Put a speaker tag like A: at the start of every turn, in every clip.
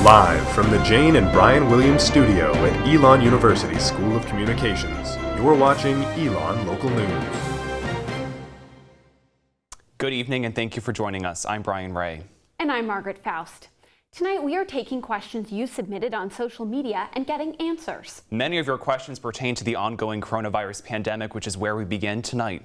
A: Live from the Jane and Brian Williams studio at Elon University School of Communications, you're watching Elon Local News.
B: Good evening and thank you for joining us. I'm Brian Ray.
C: And I'm Margaret Faust. Tonight we are taking questions you submitted on social media and getting answers.
B: Many of your questions pertain to the ongoing coronavirus pandemic, which is where we begin tonight.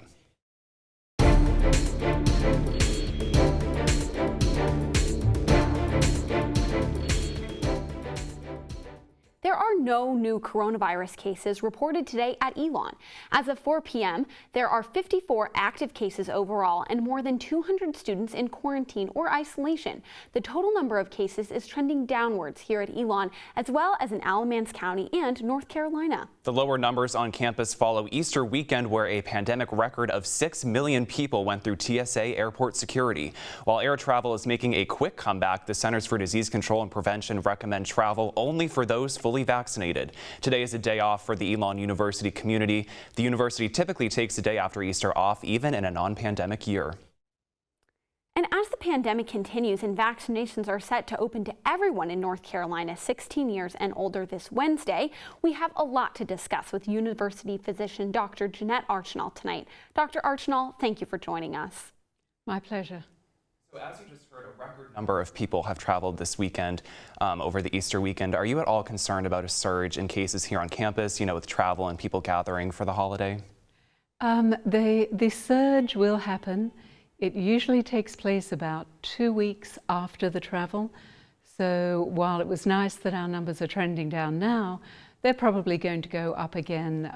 C: There are no new coronavirus cases reported today at Elon. As of 4 p.m., there are 54 active cases overall and more than 200 students in quarantine or isolation. The total number of cases is trending downwards here at Elon, as well as in Alamance County and North Carolina. The
B: lower numbers on campus follow Easter weekend, where a pandemic record of 6 million people went through TSA airport security. While air travel is making a quick comeback, the Centers for Disease Control and Prevention recommend travel only for those fully vaccinated. Today is a day off for the Elon University community. The university typically takes a day after Easter off, even in a non-pandemic year.
C: And as the pandemic continues and vaccinations are set to open to everyone in North Carolina 16 years and older this Wednesday, we have a lot to discuss with university physician Dr. Jeanette Arsenault tonight. Dr. Arsenault, thank you for joining us.
D: My pleasure.
B: So as you just heard, a record number of people have traveled this weekend over the Easter weekend. Are you at all concerned about a surge in cases here on campus, with travel and people gathering for the holiday?
D: The surge will happen. It usually takes place about 2 weeks after the travel. So while it was nice that our numbers are trending down now, they're probably going to go up again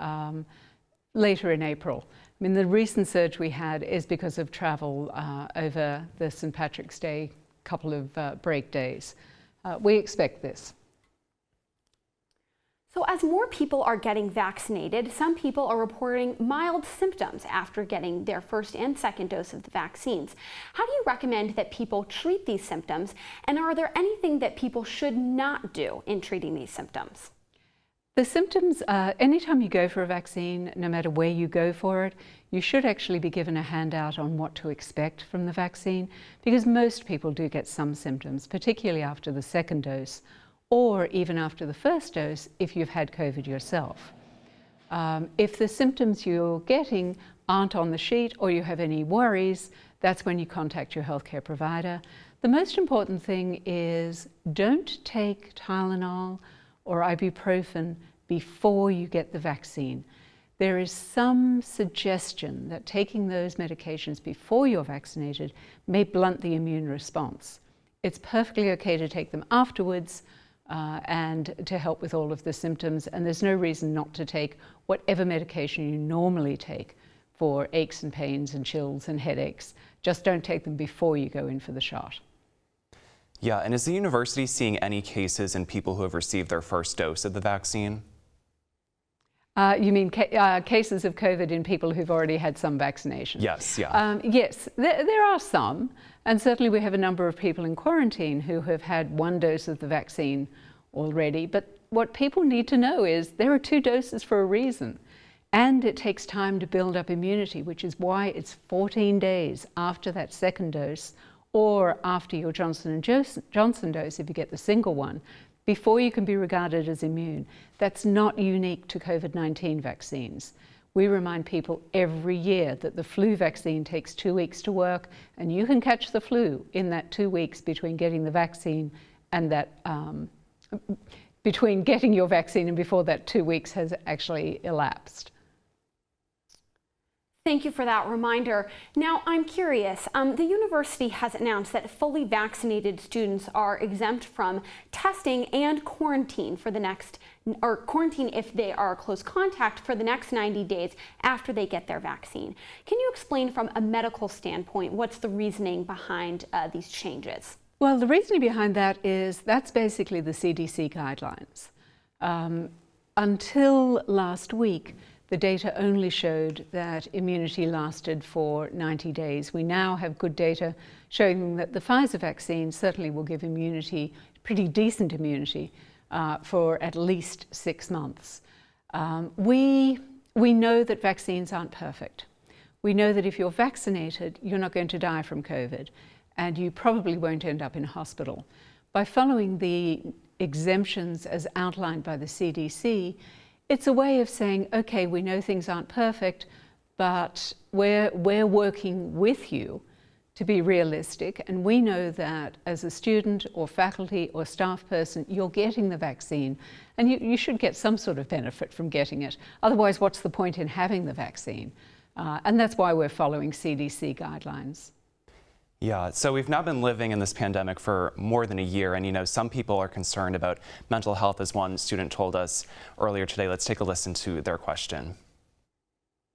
D: later in April. I mean, the recent surge we had is because of travel over the St. Patrick's Day couple of break days. We expect this.
C: So as more people are getting vaccinated, some people are reporting mild symptoms after getting their first and second dose of the vaccines. How do you recommend that people treat these symptoms, and are there anything that people should not do in treating these symptoms?
D: The symptoms, anytime you go for a vaccine, no matter where you go for it, you should actually be given a handout on what to expect from the vaccine, because most people do get some symptoms, particularly after the second dose, or even after the first dose if you've had COVID yourself. If the symptoms you're getting aren't on the sheet or you have any worries, that's when you contact your healthcare provider. The most important thing is don't take Tylenol or ibuprofen before you get the vaccine. There is some suggestion that taking those medications before you're vaccinated may blunt the immune response. It's perfectly okay to take them afterwards and to help with all of the symptoms, and there's no reason not to take whatever medication you normally take for aches and pains and chills and headaches. Just don't take them before you go in for the shot.
B: Yeah, and is the university seeing any cases in people who have received their first dose of the vaccine?
D: You mean cases of COVID in people who've already had some vaccination?
B: Yes, yeah.
D: Yes, there are some, and certainly we have a number of people in quarantine who have had one dose of the vaccine already, but what people need to know is there are 2 doses for a reason, and it takes time to build up immunity, which is why it's 14 days after that second dose or after your Johnson & Johnson dose, if you get the single one, before you can be regarded as immune. That's not unique to COVID-19 vaccines. We remind people every year that the flu vaccine takes 2 weeks to work, and you can catch the flu in that 2 weeks between getting the vaccine and that, between getting your vaccine and before that 2 weeks has actually elapsed.
C: Thank you for that reminder. Now, I'm curious, the university has announced that fully vaccinated students are exempt from testing and quarantine for the next, or quarantine if they are close contact for the next 90 days after they get their vaccine. Can you explain from a medical standpoint what's the reasoning behind these changes?
D: Well, the reasoning behind that is that's basically the CDC guidelines. Until last week, the data only showed that immunity lasted for 90 days. We now have good data showing that the Pfizer vaccine certainly will give immunity, pretty decent immunity, for at least 6 months. We know that vaccines aren't perfect. We know that if you're vaccinated, you're not going to die from COVID, and you probably won't end up in hospital. By following the exemptions as outlined by the CDC, it's a way of saying, okay, we know things aren't perfect, but we're working with you to be realistic, and we know that as a student or faculty or staff person, you're getting the vaccine, and you should get some sort of benefit from getting it. Otherwise, what's the point in having the vaccine? And that's why we're following CDC guidelines.
B: Yeah, so we've now been living in this pandemic for more than a year, and some people are concerned about mental health, as one student told us earlier today. Let's take a listen to their question.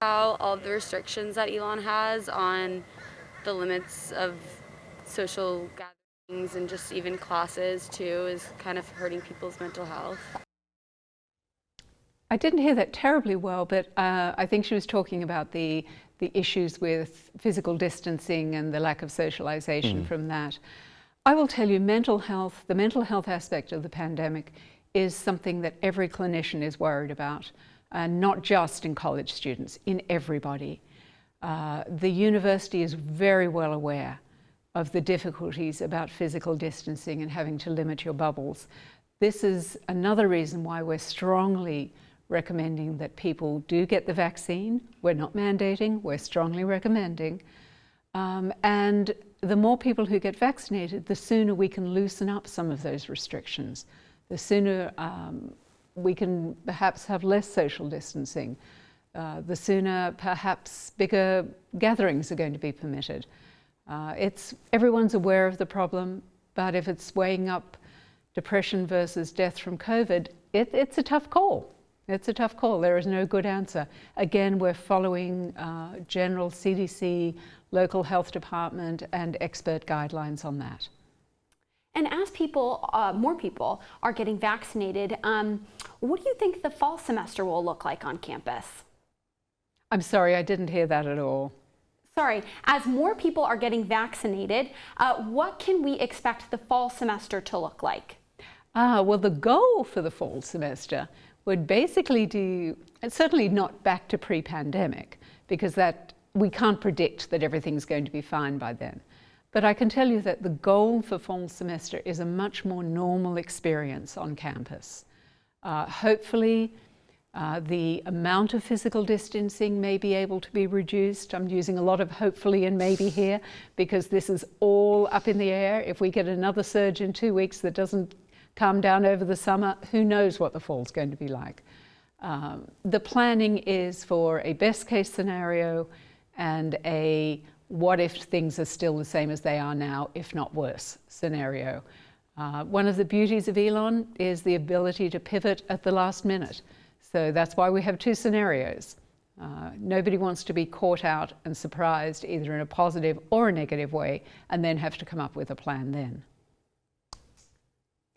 E: How all the restrictions that Elon has on the limits of social gatherings and just even classes too is kind of hurting people's mental health.
D: I didn't hear that terribly well, but I think she was talking about the issues with physical distancing and the lack of socialization from that. I will tell you, mental health, the mental health aspect of the pandemic is something that every clinician is worried about, and not just in college students, in everybody. The university is very well aware of the difficulties about physical distancing and having to limit your bubbles. This is another reason why we're strongly recommending that people do get the vaccine. We're not mandating, we're strongly recommending. And the more people who get vaccinated, the sooner we can loosen up some of those restrictions. The sooner we can perhaps have less social distancing. The sooner perhaps bigger gatherings are going to be permitted. Everyone's aware of the problem, but if it's weighing up depression versus death from COVID, it's a tough call. It's a tough call. There is no good answer. Again, we're following general CDC, local health department, and expert guidelines on that.
C: And as more people are getting vaccinated, what do you think the fall semester will look like on campus?
D: I'm sorry, I didn't hear that at all.
C: Sorry, as more people are getting vaccinated, what can we expect the fall semester to look like?
D: Well, the goal for the fall semester would basically do, certainly not back to pre-pandemic, because that we can't predict that everything's going to be fine by then. But I can tell you that the goal for fall semester is a much more normal experience on campus. Hopefully, the amount of physical distancing may be able to be reduced. I'm using a lot of hopefully and maybe here, because this is all up in the air. If we get another surge in 2 weeks that doesn't calm down over the summer, who knows what the fall's going to be like. The planning is for a best case scenario and a what if things are still the same as they are now, if not worse, scenario. One of the beauties of Elon is the ability to pivot at the last minute. So that's why we have two scenarios. Nobody wants to be caught out and surprised either in a positive or a negative way and then have to come up with a plan then.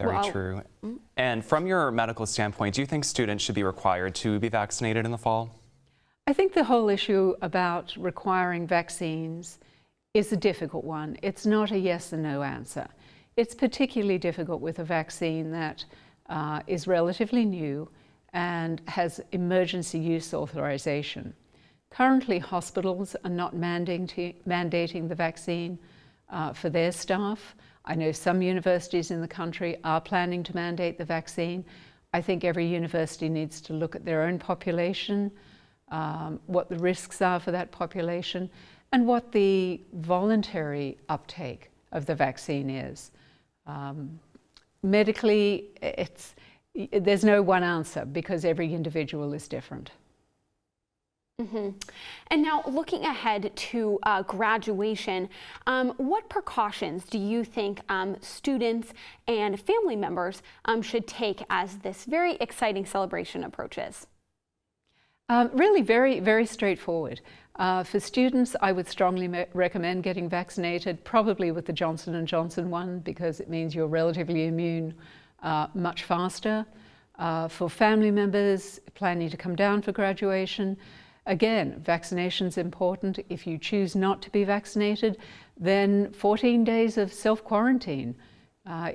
B: Very true. And from your medical standpoint, do you think students should be required to be vaccinated in the fall?
D: I think the whole issue about requiring vaccines is a difficult one. It's not a yes and no answer. It's particularly difficult with a vaccine that is relatively new and has emergency use authorization. Currently, hospitals are not mandating the vaccine for their staff. I know some universities in the country are planning to mandate the vaccine. I think every university needs to look at their own population, what the risks are for that population, and what the voluntary uptake of the vaccine is. Medically, there's no one answer because every individual is different.
C: And now looking ahead to graduation, what precautions do you think students and family members should take as this very exciting celebration approaches?
D: Really very, very straightforward. For students, I would strongly recommend getting vaccinated, probably with the Johnson & Johnson one, because it means you're relatively immune much faster. For family members planning to come down for graduation, again, vaccination's important. If you choose not to be vaccinated, then 14 days of self-quarantine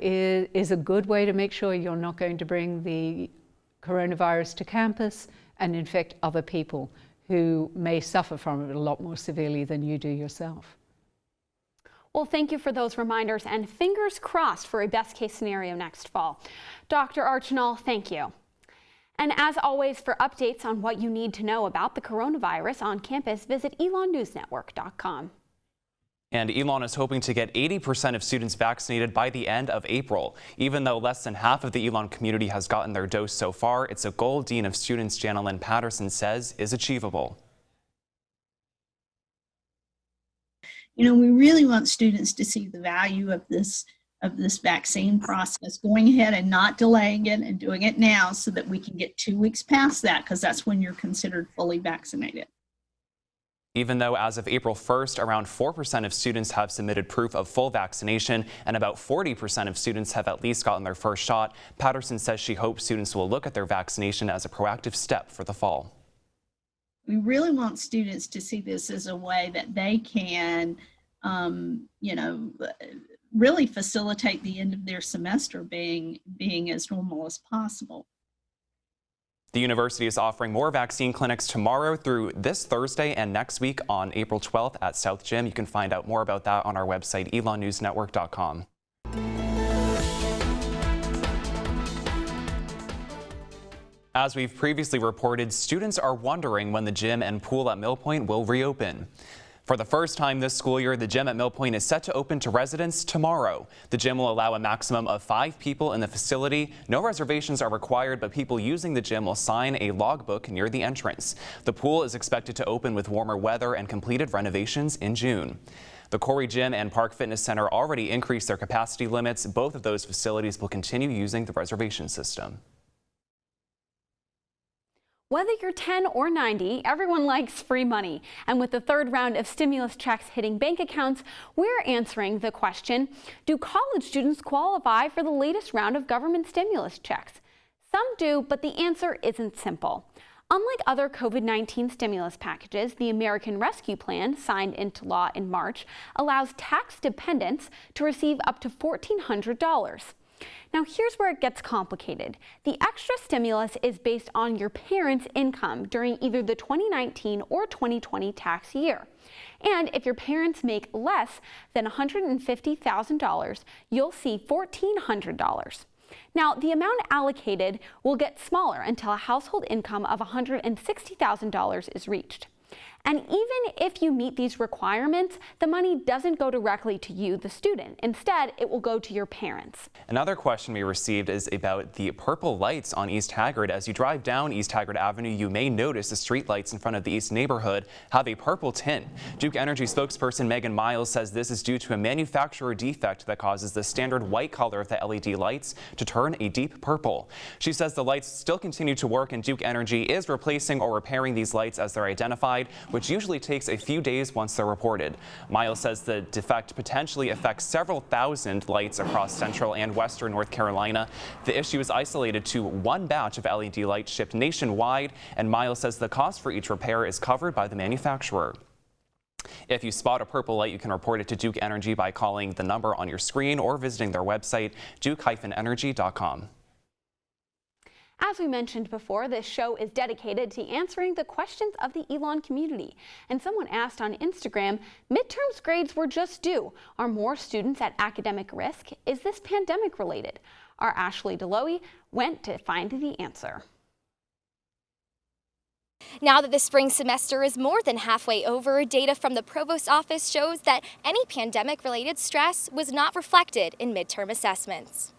D: is a good way to make sure you're not going to bring the coronavirus to campus and infect other people who may suffer from it a lot more severely than you do yourself.
C: Well, thank you for those reminders, and fingers crossed for a best case scenario next fall. Dr. Arsenault, thank you. And as always, for updates on what you need to know about the coronavirus on campus, visit elonnewsnetwork.com.
B: And Elon is hoping to get 80% of students vaccinated by the end of April. Even though less than half of the Elon community has gotten their dose so far, it's a goal Dean of Students Janelyn Patterson says is achievable.
F: You know, we really want students to see the value of this vaccine process, going ahead and not delaying it and doing it now so that we can get 2 weeks past that, because that's when you're considered fully vaccinated.
B: Even though as of April 1st, around 4% of students have submitted proof of full vaccination and about 40% of students have at least gotten their first shot, Patterson says she hopes students will look at their vaccination as a proactive step for the fall.
F: We really want students to see this as a way that they can, really facilitate the end of their semester being as normal as possible.
B: The university is offering more vaccine clinics tomorrow through this Thursday and next week on April 12th at South Gym. You can find out more about that on our website, elonnewsnetwork.com. As we've previously reported, students are wondering when the gym and pool at Mill Point will reopen. For the first time this school year, the gym at Mill Point is set to open to residents tomorrow. The gym will allow a maximum of 5 people in the facility. No reservations are required, but people using the gym will sign a logbook near the entrance. The pool is expected to open with warmer weather and completed renovations in June. The Corey Gym and Park Fitness Center already increased their capacity limits. Both of those facilities will continue using the reservation system.
C: Whether you're 10 or 90, everyone likes free money. And with the third round of stimulus checks hitting bank accounts, we're answering the question, do college students qualify for the latest round of government stimulus checks? Some do, but the answer isn't simple. Unlike other COVID-19 stimulus packages, the American Rescue Plan, signed into law in March, allows tax dependents to receive up to $1,400. Now, here's where it gets complicated. The extra stimulus is based on your parents' income during either the 2019 or 2020 tax year. And if your parents make less than $150,000, you'll see $1,400. Now, the amount allocated will get smaller until a household income of $160,000 is reached. And even if you meet these requirements, the money doesn't go directly to you, the student. Instead, it will go to your parents.
B: Another question we received is about the purple lights on East Haggard. As you drive down East Haggard Avenue, you may notice the street lights in front of the East neighborhood have a purple tint. Duke Energy spokesperson Megan Miles says this is due to a manufacturer defect that causes the standard white color of the LED lights to turn a deep purple. She says the lights still continue to work and Duke Energy is replacing or repairing these lights as they're identified, which usually takes a few days once they're reported. Miles says the defect potentially affects several thousand lights across central and western North Carolina. The issue is isolated to one batch of LED lights shipped nationwide, and Miles says the cost for each repair is covered by the manufacturer. If you spot a purple light, you can report it to Duke Energy by calling the number on your screen or visiting their website, duke-energy.com.
C: As we mentioned before, this show is dedicated to answering the questions of the Elon community. And someone asked on Instagram, midterms grades were just due. Are more students at academic risk? Is this pandemic related? Our Ashley DeLoe went to find the answer.
G: Now that the spring semester is more than halfway over, data from the Provost's office shows that any pandemic-related stress was not reflected in midterm assessments.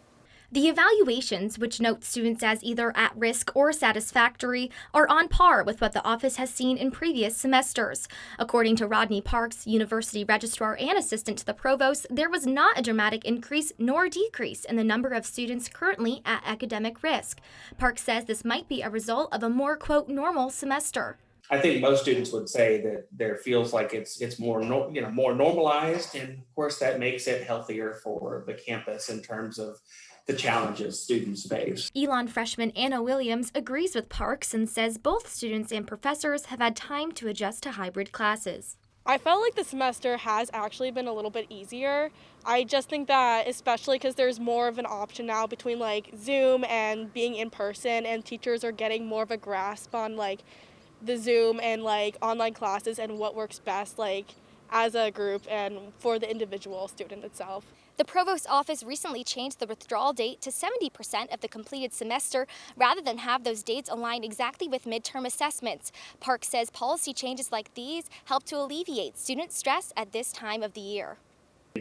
G: The evaluations, which note students as either at risk or satisfactory, are on par with what the office has seen in previous semesters. According to Rodney Parks, university registrar and assistant to the provost, there was not a dramatic increase nor decrease in the number of students currently at academic risk. Parks says this might be a result of a more, quote, normal semester.
H: I think most students would say that there feels like it's more more normalized, and of course that makes it healthier for the campus in terms of the challenges students face.
G: Elon freshman Anna Williams agrees with Parks and says both students and professors have had time to adjust to hybrid classes.
I: I felt like the semester has actually been a little bit easier. I just think that especially because there's more of an option now between like Zoom and being in person, and teachers are getting more of a grasp on like the Zoom and like online classes and what works best like as a group and for the individual student itself.
G: The Provost's office recently changed the withdrawal date to 70% of the completed semester rather than have those dates align exactly with midterm assessments. Park says policy changes like these help to alleviate student stress at this time of the year.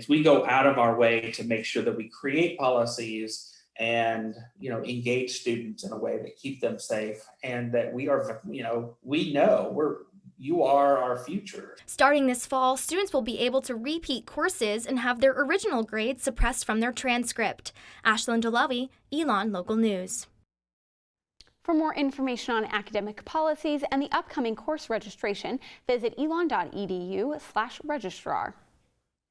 H: We go out of our way to make sure that we create policies and engage students in a way that keep them safe, and that we are, you are our future.
G: Starting this fall, students will be able to repeat courses and have their original grades suppressed from their transcript. Ashlyn Delawi, Elon Local News.
C: For more information on academic policies and the upcoming course registration, visit elon.edu/registrar.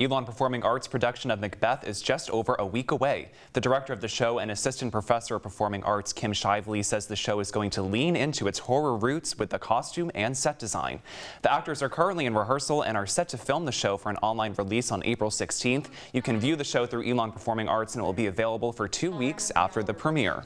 B: Elon Performing Arts production of Macbeth is just over a week away. The director of the show and assistant professor of performing arts, Kim Shively, says the show is going to lean into its horror roots with the costume and set design. The actors are currently in rehearsal and are set to film the show for an online release on April 16th. You can view the show through Elon Performing Arts and it will be available for 2 weeks after the premiere.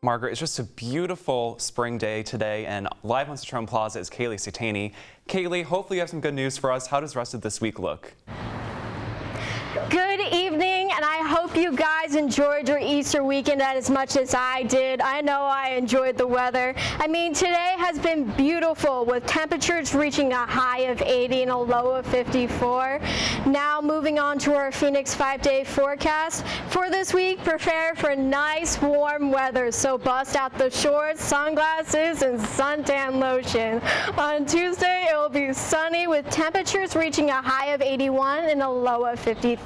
B: Margaret, it's just a beautiful spring day today, and live on Cetani Plaza is Cailey Cetani. Cailey, hopefully you have some good news for us. How does the rest of this week look?
J: Good evening, and I hope you guys enjoyed your Easter weekend as much as I did. I know I enjoyed the weather. I mean, today has been beautiful with temperatures reaching a high of 80 and a low of 54. Now moving on to our Phoenix 5-day forecast. For this week, prepare for nice warm weather, so bust out the shorts, sunglasses, and suntan lotion. On Tuesday, it will be sunny with temperatures reaching a high of 81 and a low of 53.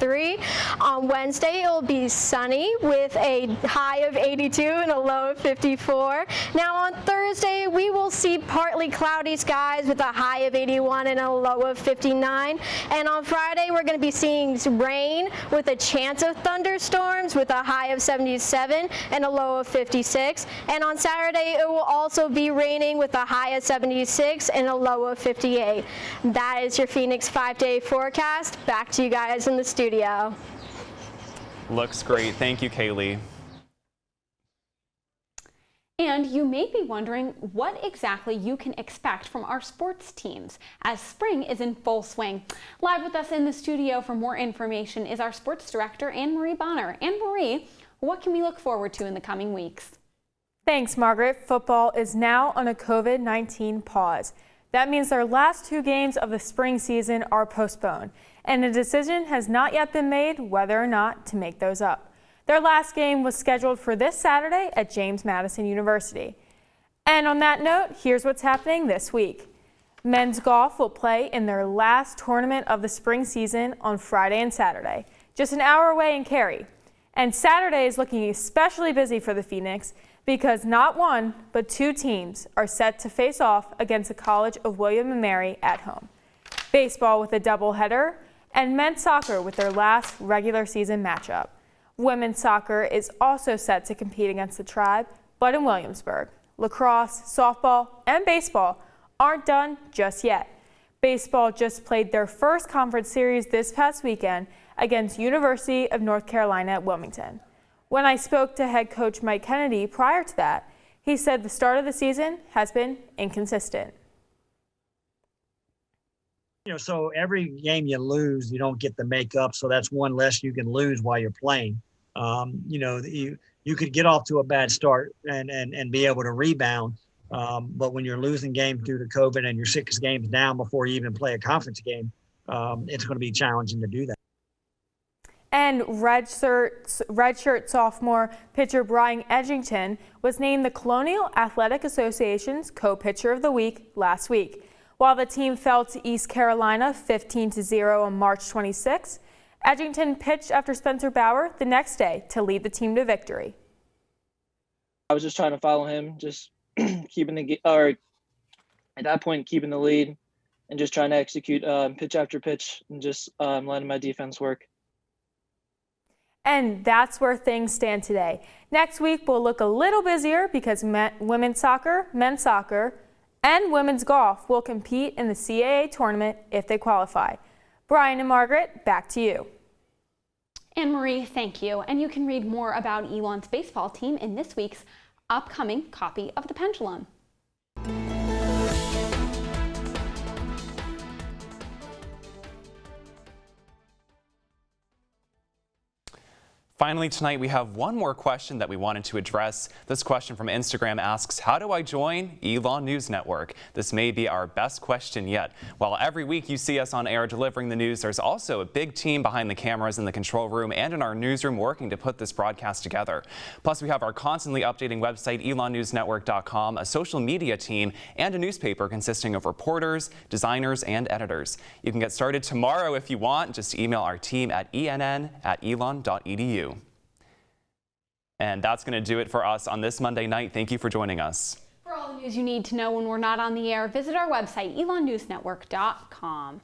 J: On Wednesday, it will be sunny with a high of 82 and a low of 54. Now on Thursday, we will see partly cloudy skies with a high of 81 and a low of 59. And on Friday, we're going to be seeing rain with a chance of thunderstorms with a high of 77 and a low of 56. And on Saturday, it will also be raining with a high of 76 and a low of 58. That is your Phoenix 5-day forecast. Back to you guys in the studio.
B: Looks great. Thank you, Cailey.
C: And you may be wondering what exactly you can expect from our sports teams as spring is in full swing. Live with us in the studio for more information is our sports director, Annemarie Bonner. Annemarie, what can we look forward to in the coming weeks?
K: Thanks, Margaret. Football is now on a COVID-19 pause. That means their last 2 games of the spring season are postponed, and a decision has not yet been made whether or not to make those up. Their last game was scheduled for this Saturday at James Madison University. And on that note, here's what's happening this week. Men's golf will play in their last tournament of the spring season on Friday and Saturday, just an hour away in Cary. And Saturday is looking especially busy for the Phoenix because not 1, but 2 teams are set to face off against the College of William and Mary at home. Baseball with a doubleheader, and men's soccer with their last regular season matchup. Women's soccer is also set to compete against the Tribe, but in Williamsburg. Lacrosse, softball, and baseball aren't done just yet. Baseball just played their first conference series this past weekend against University of North Carolina at Wilmington. When I spoke to head coach Mike Kennedy prior to that, he said the start of the season has been inconsistent.
L: So every game you lose, you don't get to make up. So that's one less you can lose while you're playing. You could get off to a bad start and be able to rebound. But when you're losing games due to COVID and you're 6 games down before you even play a conference game, it's going to be challenging to do that.
K: And redshirt sophomore pitcher Brian Edgington was named the Colonial Athletic Association's co-pitcher of the week last week. While the team fell to East Carolina 15-0 on March 26, Edgington pitched after Spencer Bauer the next day to lead the team to victory.
M: I was just trying to follow him, just keeping at that point keeping the lead and just trying to execute pitch after pitch and just letting my defense work.
K: And that's where things stand today. Next week will look a little busier because women's soccer, men's soccer, and women's golf will compete in the CAA tournament if they qualify. Brian and Margaret, back to you.
C: Annemarie, thank you. And you can read more about Elon's baseball team in this week's upcoming copy of The Pendulum.
B: Finally, tonight we have one more question that we wanted to address. This question from Instagram asks, how do I join Elon News Network? This may be our best question yet. While every week you see us on air delivering the news, there's also a big team behind the cameras in the control room and in our newsroom working to put this broadcast together. Plus, we have our constantly updating website, elonnewsnetwork.com, a social media team, and a newspaper consisting of reporters, designers, and editors. You can get started tomorrow if you want. Just email our team at enn@elon.edu. And that's going to do it for us on this Monday night. Thank you for joining us.
C: For all the news you need to know when we're not on the air, visit our website, elonnewsnetwork.com.